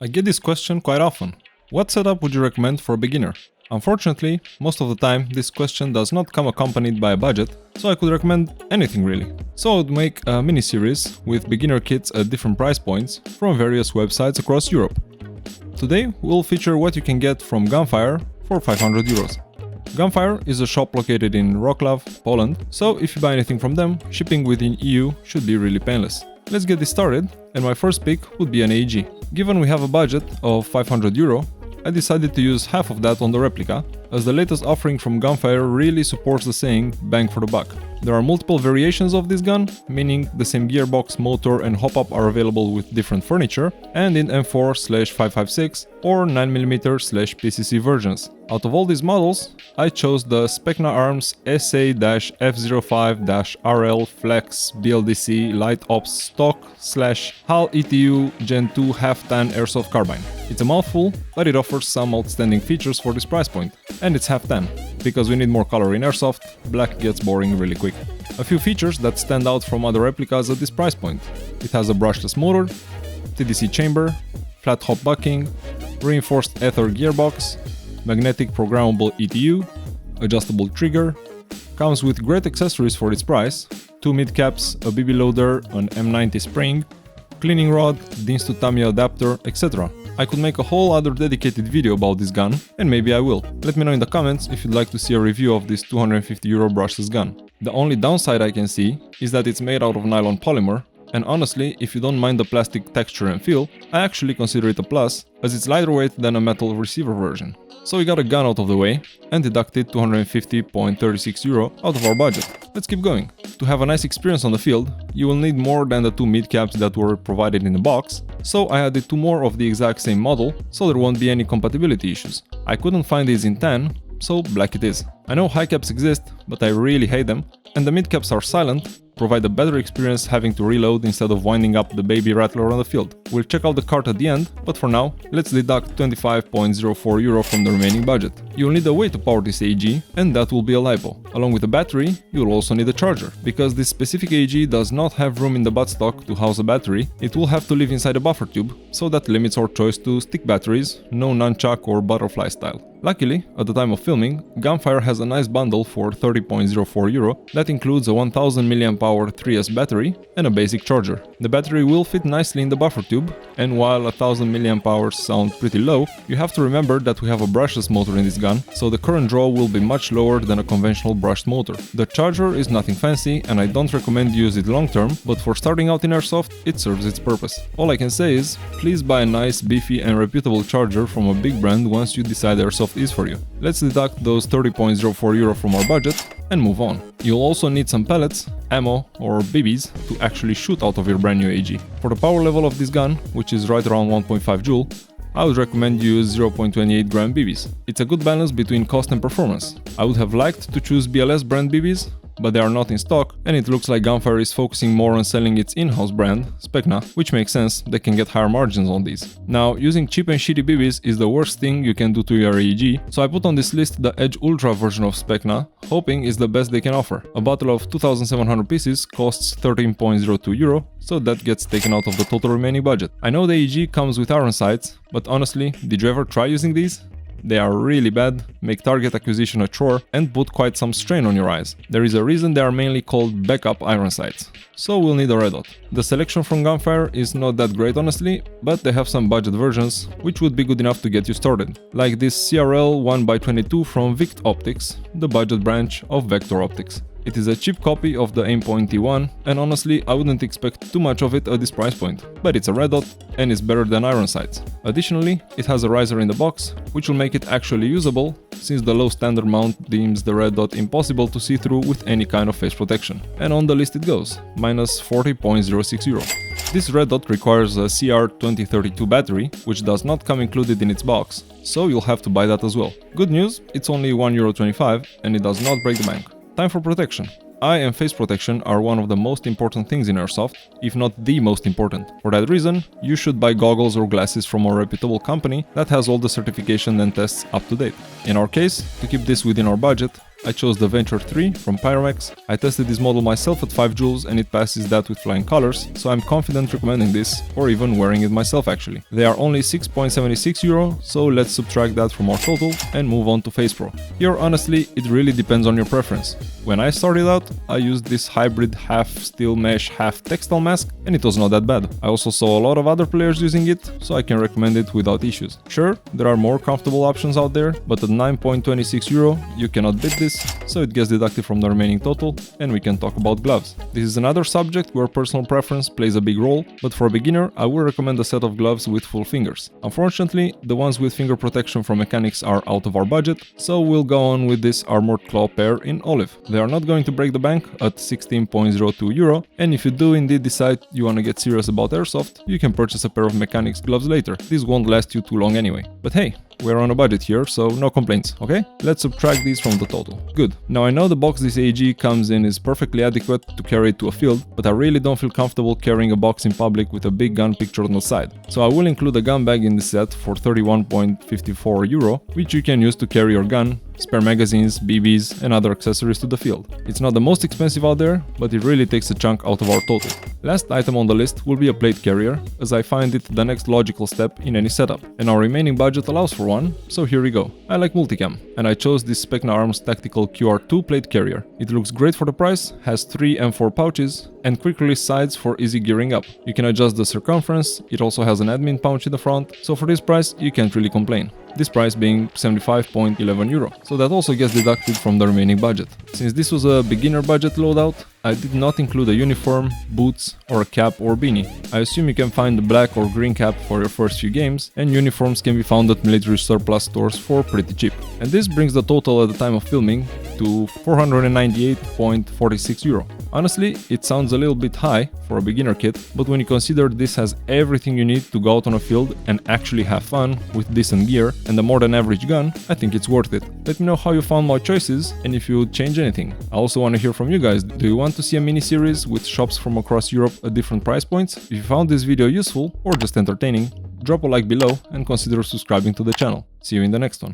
I get this question quite often. What setup would you recommend for a beginner? Unfortunately, most of the time this question does not come accompanied by a budget, so I could recommend anything really. So I would make a mini-series with beginner kits at different price points from various websites across Europe. Today we'll feature what you can get from Gunfire for 500 euros. Gunfire is a shop located in Wrocław, Poland, so if you buy anything from them, shipping within EU should be really painless. Let's get this started, and my first pick would be an AEG. Given we have a budget of 500 euro, I decided to use half of that on the replica, as the latest offering from Gunfire really supports the saying bang for the buck. There are multiple variations of this gun, meaning the same gearbox, motor and hop-up are available with different furniture, and in M4/556 or 9mm/PCC versions. Out of all these models, I chose the Specna Arms SA-F05-RL Flex BLDC Light Ops Stock/HAL ETU Gen 2 half-tan airsoft carbine. It's a mouthful, but it offers some outstanding features for this price point. And it's half-tan, because we need more color in airsoft, black gets boring really quick. A few features that stand out from other replicas at this price point. It has a brushless motor, TDC chamber, flat hop bucking, reinforced ether gearbox, magnetic programmable ETU, adjustable trigger, comes with great accessories for its price, 2 mid-caps, a BB loader, an M90 spring, cleaning rod, Deans to Tamiya adapter, etc. I could make a whole other dedicated video about this gun, and maybe I will. Let me know in the comments if you'd like to see a review of this 250 euro brushless gun. The only downside I can see is that it's made out of nylon polymer, and honestly, if you don't mind the plastic texture and feel, I actually consider it a plus, as it's lighter weight than a metal receiver version. So we got a gun out of the way and deducted 250.36 euro out of our budget. Let's keep going. To have a nice experience on the field, you will need more than the 2 mid-caps that were provided in the box, so I added 2 more of the exact same model, so there won't be any compatibility issues. I couldn't find these in tan, so black it is. I know high caps exist, but I really hate them, and the mid-caps are silent, provide a better experience having to reload instead of winding up the baby rattler on the field. We'll check out the cart at the end, but for now, let's deduct 25.04 euro from the remaining budget. You'll need a way to power this AEG, and that will be a LiPo. Along with a battery, you'll also need a charger. Because this specific AEG does not have room in the buttstock to house a battery, it will have to live inside a buffer tube, so that limits our choice to stick batteries, no nunchuck or butterfly style. Luckily, at the time of filming, Gunfire has a nice bundle for 30.04 euro that includes a 1000 mAh 3S battery and a basic charger. The battery will fit nicely in the buffer tube, and while 1000 mAh sound pretty low, you have to remember that we have a brushless motor in this gun, so the current draw will be much lower than a conventional brushed motor. The charger is nothing fancy, and I don't recommend you use it long term, but for starting out in airsoft, it serves its purpose. All I can say is, please buy a nice, beefy and reputable charger from a big brand once you decide airsoft is for you. Let's deduct those 30.04 euro from our budget and move on. You'll also need some pellets, ammo or BBs to actually shoot out of your brand new AEG. For the power level of this gun, which is right around 1.5 joule, I would recommend you use 0.28 gram BBs. It's a good balance between cost and performance. I would have liked to choose BLS brand BBs, but they are not in stock, and it looks like Gunfire is focusing more on selling its in-house brand, Specna, which makes sense, they can get higher margins on these. Now, using cheap and shitty BBs is the worst thing you can do to your AEG, so I put on this list the Edge Ultra version of Specna, hoping is the best they can offer. A bottle of 2700 pieces costs 13.02 euro, so that gets taken out of the total remaining budget. I know the AEG comes with iron sights, but honestly, did you ever try using these? They are really bad, make target acquisition a chore, and put quite some strain on your eyes. There is a reason they are mainly called backup iron sights. So we'll need a red dot. The selection from Gunfire is not that great honestly, but they have some budget versions, which would be good enough to get you started. Like this CRL 1x22 from Vict Optics, the budget branch of Vector Optics. It is a cheap copy of the Aimpoint T1, and honestly I wouldn't expect too much of it at this price point, but it's a red dot and is better than iron sights. Additionally, it has a riser in the box, which will make it actually usable, since the low standard mount deems the red dot impossible to see through with any kind of face protection. And on the list it goes, minus 40.06 euro. This red dot requires a CR2032 battery, which does not come included in its box, so you'll have to buy that as well. Good news, it's only 1.25 euro and it does not break the bank. Time for protection. Eye and face protection are one of the most important things in airsoft, if not the most important. For that reason, you should buy goggles or glasses from a reputable company that has all the certification and tests up to date. In our case, to keep this within our budget, I chose the Venture 3 from Pyramex. I tested this model myself at 5 joules and it passes that with flying colors, so I'm confident recommending this, or even wearing it myself actually. They are only 6.76 euro, so let's subtract that from our total and move on to Face Pro. Here honestly, it really depends on your preference. When I started out, I used this hybrid half steel mesh, half textile mask, and it was not that bad. I also saw a lot of other players using it, so I can recommend it without issues. Sure, there are more comfortable options out there, but at 9.26 euro, you cannot beat this, so it gets deducted from the remaining total, and we can talk about gloves. This is another subject where personal preference plays a big role, but for a beginner, I would recommend a set of gloves with full fingers. Unfortunately, the ones with finger protection from Mechanics are out of our budget, so we'll go on with this Armored Claw pair in olive. They are not going to break the bank at 16.02 euro, and if you do indeed decide you want to get serious about airsoft, you can purchase a pair of Mechanics gloves later. These won't last you too long anyway. But hey, we're on a budget here, so no complaints, okay? Let's subtract these from the total. Good. Now I know the box this AG comes in is perfectly adequate to carry it to a field, but I really don't feel comfortable carrying a box in public with a big gun pictured on the side. So I will include a gun bag in the set for 31.54 euro, which you can use to carry your gun, spare magazines, BBs and other accessories to the field. It's not the most expensive out there, but it really takes a chunk out of our total. Last item on the list will be a plate carrier, as I find it the next logical step in any setup, and our remaining budget allows for one, so here we go. I like multicam, and I chose this Specna Arms Tactical QR2 plate carrier. It looks great for the price, has 3 M4 pouches, and quick release sides for easy gearing up. You can adjust the circumference, it also has an admin pouch in the front, so for this price you can't really complain. This price being 75.11 euro, so that also gets deducted from the remaining budget. Since this was a beginner budget loadout, I did not include a uniform, boots or a cap or beanie. I assume you can find the black or green cap for your first few games, and uniforms can be found at military surplus stores for pretty cheap. And this brings the total at the time of filming to 498.46 euro. Honestly, it sounds a little bit high for a beginner kit, but when you consider this has everything you need to go out on a field and actually have fun with decent gear and a more than average gun, I think it's worth it. Let me know how you found my choices and if you would change anything. I also want to hear from you guys. Do you want to see a mini-series with shops from across Europe at different price points? If you found this video useful or just entertaining, drop a like below and consider subscribing to the channel. See you in the next one.